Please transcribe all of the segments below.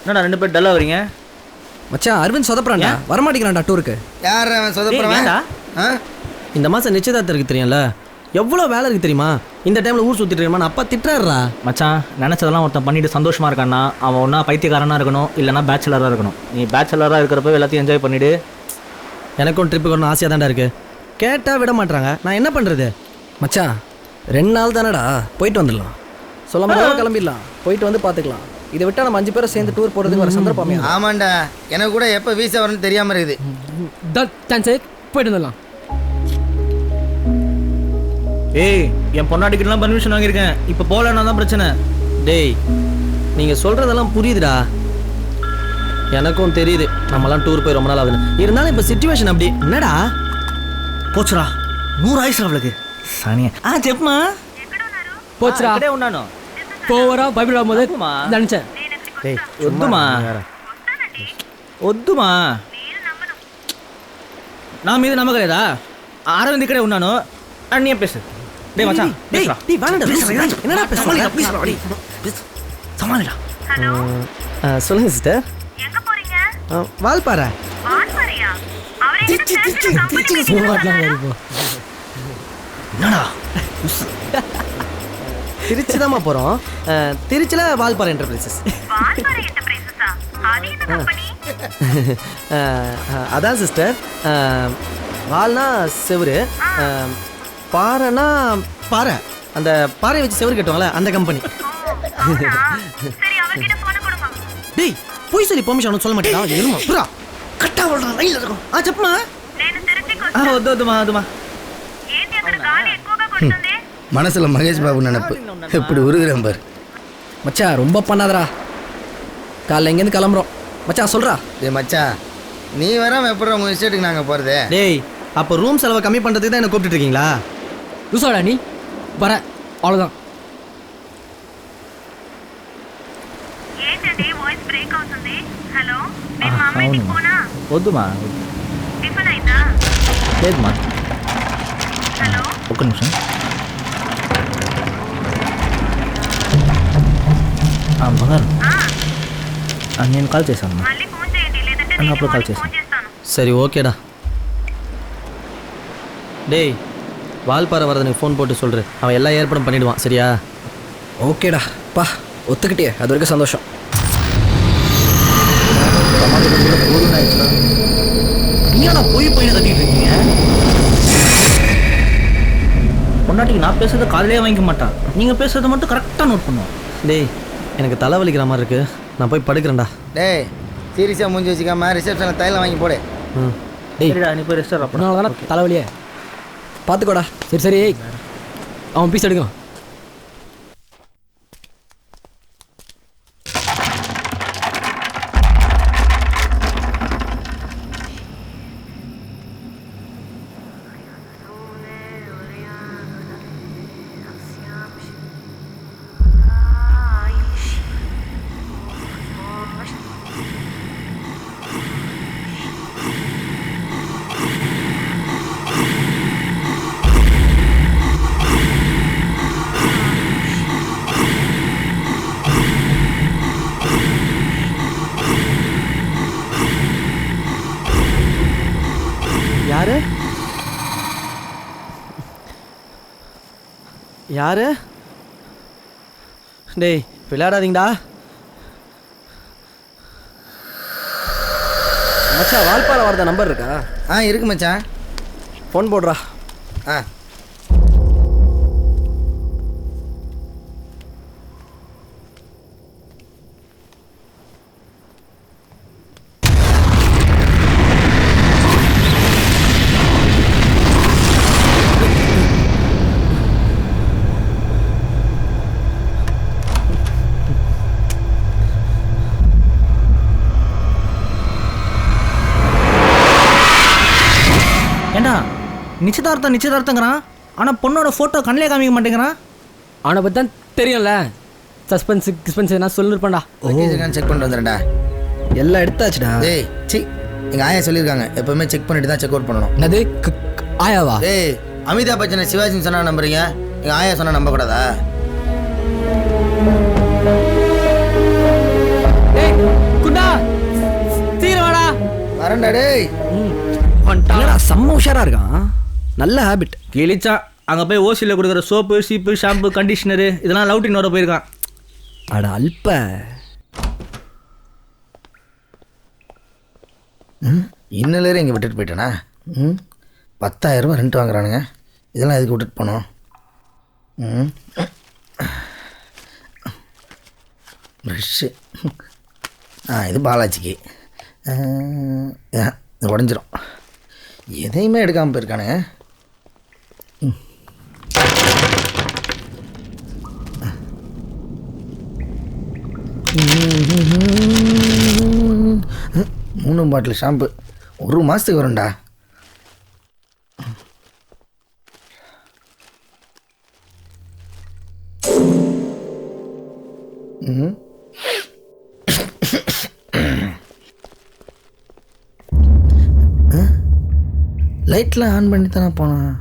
என்னடா 2 பேர் டல்லா வரீங்க? மச்சான் அரவிந்த் சொதப்புறான்டா, வரமாட்டேங்கிறான்டா டூருக்கு. யார் அவன் சொதப்புறான்? இந்த மாதம் நிச்சயதார்த்தம் இருக்கு தெரியும்ல, எவ்வளோ வேலை இருக்கு தெரியுமா? இந்த டைமில் ஊர் சுற்றிட்டு இருக்கமா அப்பா திட்டுறாருடா. மச்சான் நினச்சதெல்லாம் ஒருத்தன் பண்ணிட்டு சந்தோஷமாக இருக்கான்னா அவன் ஒன்றா பைத்தியக்காரனாக இருக்கணும், இல்லைனா பேச்சுலராக இருக்கணும். நீ பேச்சுலராக இருக்கிறப்ப எல்லாத்தையும் என்ஜாய் பண்ணிவிடு. எனக்கும் ட்ரிப்புக்கு ஒன்றும் ஆசையாக தான்டா இருக்குது. கேட்டால் விட மாட்டாங்க, நான் என்ன பண்ணுறது? மச்சான் 2 நாள் தானடா, போயிட்டு வந்துடலாம். சொல்ல மாதிரி கிளம்பிடலாம், போயிட்டு வந்து பார்த்துக்கலாம். இதை விட்டால் நம்ம 5 பேரை சேர்ந்து டூர் போகிறதுக்கு வர சந்தர்ப்பமே. ஆமாண்டா, எனக்கு கூட எப்போ வீசா வரணும்னு தெரியாமல் இருக்குது. போயிட்டு வந்துடலாம். ஏய், என் பொண்ணாடிக்கிட்டலாம் பர்மிஷன் வாங்கியிருக்கேன், இப்போ போகலன்னா தான் பிரச்சனை. டேய், நீங்கள் சொல்கிறதெல்லாம் புரியுதுடா, எனக்கும் தெரியுது. நம்மலாம் டூர் போய் ரொம்ப நாள் ஆகுது. இருந்தாலும் இப்போ சிச்சுவேஷன் அப்படி. என்னடா போச்சுடா, 100 ஆயிடுச்சு அவளுக்கு. சனியா చెప్పుమా పోచ్చురా ఇక్కడే ఉన్నాను. పోవరా బైబిల్ రామోదే దంచే. ఏయ్ వద్దుమా వద్దుమా, నా మీద నమ్మకలేదా? అరవింద్ ఇక్కడే ఉన్నాను అని చెప్పేసి. டேய் மச்சான், பேசுடா. டேய் வாடா, என்னடா பேசுறீங்க? சமாளிடா. ஹலோ, சொல்லுங்க சிஸ்டர். எங்க போறீங்க? வால்பாறை. வால்பாறையா? அவரே என்னடா திருச்சி தான்மா போகிறோம். திருச்சியில் வால்பாறை என்டர்பிரைசஸ். வால்பாறை என்டர்பிரைசஸா? அது என்ன கம்பெனி? அதான் சிஸ்டர், வால்னா செவுரு, பாறைனா பாறை, அந்த பாறை வச்சு செவுரு கட்டுவாங்களே அந்த கம்பெனி. சரி, அவர்கிட்ட போன் கொடுங்க. டேய் போய் சொல்லி பெர்மிஷன் சொல்ல மாட்டேடா. எருமா புரா கட்டா ஓடுறா, லைன்ல இருக்கும். చెప్పుమా. నేను తిరుచికి వద్దు వద్దుమా వద్దుమా. ఏంటి అక్కడ గాలి ఎక్కువగా కొడుతుంది? மனசில் மகேஷ் பாபு நினைப்பு இப்படி உருகிறேன் பாரு. மச்சான் ரொம்ப பண்ணாதடா, காலைல எங்கேருந்து கிளம்புறோம். மச்சான் சொல்கிறா. டேய் மச்சான், நீ வராமல் எப்படி உங்கள் இஸ்டேட்டுக்கு நாங்கள் போகிறது? டேய், அப்போ ரூம் செலவை கம்மி பண்ணுறதுக்கு தான் என்ன கூப்பிட்டு இருக்கீங்களா? ருசாடா நீ வர, அவ்வளோதான். ఏంటండి వాయిస్ బ్రేక్ అవుతుంది? హలో, నేను మా అమ్మ ఇంటికి పోనా? వద్దుమా. టిఫిన్ అయిందా? లేదుమా. హలో, ఒక్క నిమిషం. బంగారు, నేను కాల్ చేశాను. మళ్ళీ ఫోన్ చేయండి, లేదంటే అన్న, నేను అప్పుడు కాల్ వాళ్ళకి ఫోన్ చేశాను. చేస్తాను. சரி ஓகேடா. டேய், வால்பாறை வரது ஃபோன் போட்டு சொல்கிறேன், அவன் எல்லா ஏற்பாடும் பண்ணிவிடுவான். சரியா? ஓகேடா பா, ஒத்துக்கிட்டே, அது வரைக்கும் சந்தோஷம். நீங்களா போய் கட்டிட்டு இருக்கீங்க? பொண்டாட்டிக்கு நான் பேசுறதை காதலே வாங்கிக்க மாட்டான், நீங்கள் பேசுறதை மட்டும் கரெக்டாக நோட் பண்ணுவோம். டேய், எனக்கு தலைவலிக்கிற மாதிரி இருக்கு, நான் போய் படுக்கிறேன்டா. டேய், சீரியஸாக மூஞ்சி வச்சுக்காம ரிசப்ஷனில் தைலம் வாங்கி போடு. டேய், சரிடா, நீ போய் ரெஸ்டாரண்ட் அப்போ. அதனால தானே தலைவலியே. பார்த்துக்கோடா. சரி சரி, அவன் பீஸ் எடுக்கும். யாரு யாரு? டேய் விளையாடாதீங்கடா. மச்சான், வால்பாறை வரத நம்பர் இருக்கா? இருக்கு மச்சான், ஃபோன் போடுறா. ஆ நிச்சயதார்த்தங்கிறான், ஆனால் பொண்ணோட ஃபோட்டோ கண்ணிலே காமிக்க மாட்டேங்கிறான். அவனை பற்றி தான் தெரியும்ல, சஸ்பென்ஸ் கிஸ்பென்ஸ் நான் சொல்லிருப்பேன்டா. செக் பண்ணிட்டு வந்துடுறேன்டா. எல்லாம் எடுத்தாச்சுடா. டேய் சி, எங்கள் ஆயா சொல்லியிருக்காங்க எப்போவுமே செக் பண்ணிட்டு தான் செக் அவுட் பண்ணணும். என்னது ஆயாவா? டேய், அமிதாப் பச்சனை சிவாஜின்னு சொன்னால் நம்புறீங்க, எங்கள் ஆயா சொன்னால் நம்பக்கூடாதா? டேய் வரண்டா டேய். என்னடா செம்ம உஷாரா இருக்கான். நல்ல ஹேபிட். கிழிச்சா அங்கே போய் ஓசியில் கொடுக்குற சோப்பு சீப்பு ஷாம்பு கண்டிஷனரு இதெல்லாம் லவுட்டினோட போயிருக்கான். அட அல்ப. இன்னிலேயே இங்கே விட்டுட்டு போயிட்டேனா? 10,000 ரூபா ரெண்ட் வாங்குறானுங்க. இதெல்லாம் எதுக்கு விட்டுட்டு போனோம்? ப்ரெஷ்ஷு. இது பாலாஜிக்கு. இது உடஞ்சிரும். எதையுமே எடுக்காமல் போயிருக்கானுங்க. மூணு பாட்டில் ஷாம்பு 1 மாதத்துக்கு வரும்டா. லைட்லாம் ஆன் பண்ணி தானே போனான்.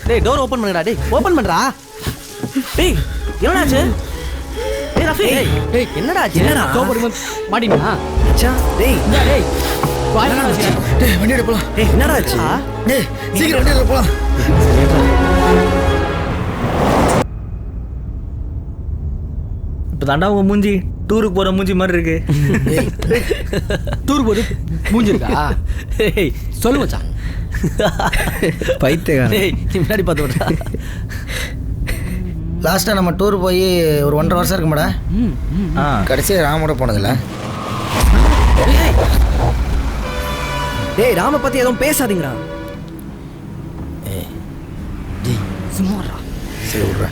டேய் டோர் ஓபன் பண்ணுடா. டேய் ஓபன் பண்றா. டேய் என்னடாச்சு? டேய் ரஃபி. டேய் என்னடா ஆச்சு? என்னடா சோப்பு மாட்டினா மச்சான். டேய் டேய் டேய் வண்டி எடுப்பலாம். டேய் என்னடா ஆச்சு? டேய் சீக்கிரம் வண்டி எடுப்பலாம். இப்போ தாண்டா உங்கள் மூஞ்சி டூருக்கு போகிற மூஞ்சி மாதிரி இருக்கு. டூர் போது மூஞ்சிருக்கா? சொல்லு மச்சான். பைத்தியக்காரன். டேய் நீ முன்னாடி பார்த்து விடுறா. லாஸ்ட்டாக நம்ம டூர் போய் ஒரு 1.5 வருஷம் இருக்குமாடா. கடைசியாக ராமோட போனதில்ல. டேய் ராம பற்றி எதுவும் பேசாதீங்கடா. சும்மா சரி விட்றா.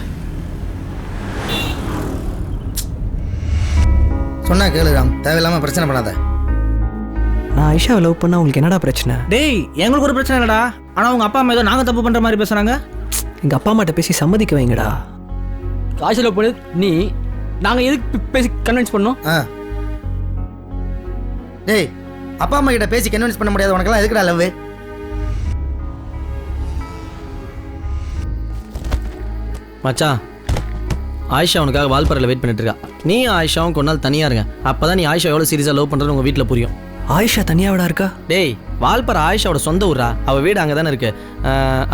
சொன்னா கேளு ராம், தேவையில்லாமல் பிரச்சனை பண்ணாத. நான் ஐஷாவை லவ் பண்ணா உங்களுக்கு என்னடா பிரச்சனை? டேய் எங்களுக்கு ஒரு பிரச்சனை இல்லைடா. ஆனால் உங்கள் அப்பா அம்மா ஏதோ நாங்கள் தப்பு பண்ணுற மாதிரி பேசுகிறாங்க. எங்கள் அப்பா அம்மாட்ட பேசி சம்மதிக்க வைங்கடா. காய்ச்சல் போனது நீ, நாங்கள் எதுக்கு பேசி கன்வின்ஸ் பண்ணோம்? டேய் அப்பா அம்மா கிட்ட பேசி கன்வின்ஸ் பண்ண முடியாது. உனக்கெல்லாம் எதுக்குடா லவ்? மச்சான் ஆயிஷா உனக்காக வால்பாறையில் வெயிட் பண்ணிட்டு இருக்கா. நீ ஆயிஷாவும் கொஞ்ச நாள் தனியாக இருங்க. அப்போ தான் நீ ஆயிஷா எவ்வளோ சீரியஸாக லவ் பண்ணுறதுன்னு உங்கள் வீட்டில் புரியும். ஆயிஷா தனியாகடா இருக்கா? டேய் வால்பாறை ஆயிஷாவோட சொந்த ஊரா. அவள் வீடு அங்கே தானே இருக்குது.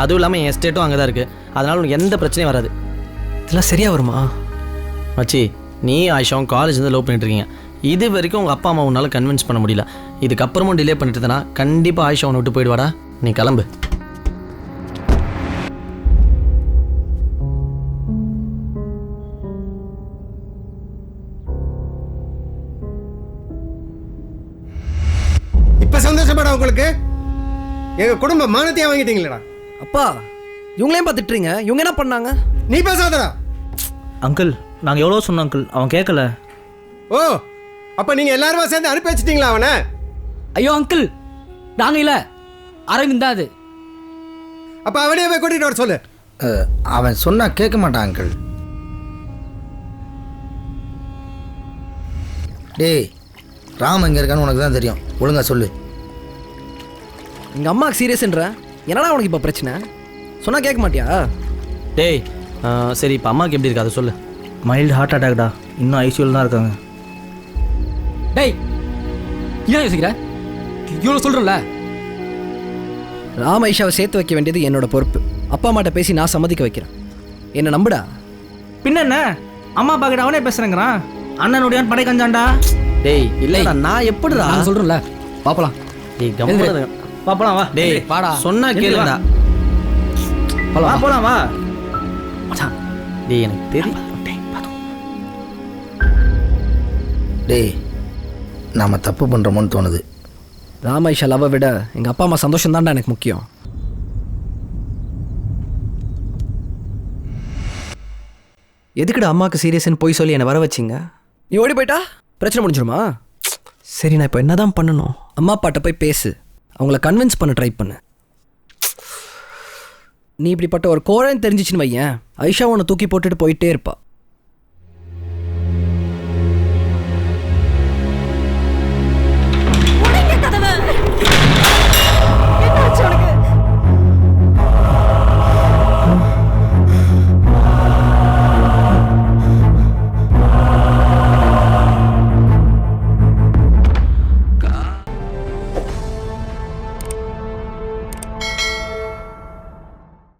அதுவும் இல்லாமல் என் எஸ்டேட்டும் அங்கே தான் இருக்குது. அதனால் உனக்கு எந்த பிரச்சனையும் வராது. இதெல்லாம் சரியாக வருமா மச்சி? நீ ஆயிஷாவும் காலேஜ்லேருந்து லவ் பண்ணிட்டு இருக்கீங்க. இது வரைக்கும் உங்கள் அப்பா அம்மா உன்னால் கன்வின்ஸ் பண்ண முடியல. இதுக்கப்புறமும் டிலே பண்ணிட்டு தானா கண்டிப்பாக ஆயிஷா உன்னை விட்டு போயிடுவாடா. நீ கிளம்பு. சந்தோஷப்படா உங்களுக்கு. எங்க குடும்ப மானத்தையா வாங்கிட்டீங்களா? அப்பா இவங்களையும் பார்த்துட்டுறீங்க. இவங்க என்ன பண்ணாங்க? நீ பேசாதடா. அங்கிள் நாங்கள் எவ்வளோ சொன்னோம் அங்கிள், அவன் கேட்கல. ஓ அப்ப நீங்க எல்லாருமா சேர்ந்து அனுப்பி வச்சிட்டீங்களா அவனை? ஐயோ அங்கிள் நாங்கள் இல்லை, அரவிந்த் தான் அது. அப்ப அவனே போய் கூட்டிட்டு வர சொல்லு. அவன் சொன்னால் கேட்க மாட்டான் அங்கிள். டேய் ராம் எங்கே இருக்கான்னு உனக்கு தான் தெரியும், ஒழுங்கா சொல்லு. எங்கள் அம்மாவுக்கு சீரியஸ்ன்ற என்னடா உனக்கு இப்போ பிரச்சனை? சொன்னால் கேட்க மாட்டியா? டேய் சரி இப்போ அம்மாவுக்கு எப்படி இருக்கு அதை சொல்லு. மைல்டு ஹார்ட் அட்டாக்டா, இன்னும் ஐசியூவில் தான் இருக்காங்க. டேய் ஏன் யோசிக்கிற? இவ்வளோ சொல்கிறேன்ல. ராம் ஐஷாவை சேர்த்து வைக்க வேண்டியது என்னோட பொறுப்பு. அப்பா அம்மாட்ட பேசி நான் சம்மதிக்க வைக்கிறேன். என்ன நம்புடா. பின்ன என்ன, அம்மா அப்பா கிட்ட அவனே பேசுகிறேங்கிறான். அண்ணனுடைய படை கஞ்சாண்டா. டேய் இல்லைடா, நான் எப்படிடா? நான் சொல்கிறேன்ல, பார்ப்பலாம். டேய் கம்முனு பாப்பலாம் வா. டேய் வாடா. சொன்னா கேளுடா. வா போலாம் வா. டேய் எனக்கு தெரியும். டேய் நாம் தப்பு பண்ணுறோமோன்னு தோணுது. ராம் ஐஷா லவ்வை விட எங்கள் அப்பா அம்மா சந்தோஷம் தான்டா எனக்கு முக்கியம். எதுக்குடா அம்மாவுக்கு சீரியஸ்ன்னு போய் சொல்லி என்னை வர வச்சிங்க? நீ ஓடி போயிட்டா பிரச்சனை முடிஞ்சிருமா? சரி நான் இப்போ என்ன தான் பண்ணணும்? அம்மா அப்பாட்ட போய் பேசு, அவங்கள கன்வின்ஸ் பண்ண ட்ரை பண்ணு. நீ இப்படிப்பட்ட ஒரு கோழன்னு தெரிஞ்சிச்சுன்னு வையேன், ஐஷா உன்னை தூக்கி போட்டுட்டு போயிட்டே இருப்பா.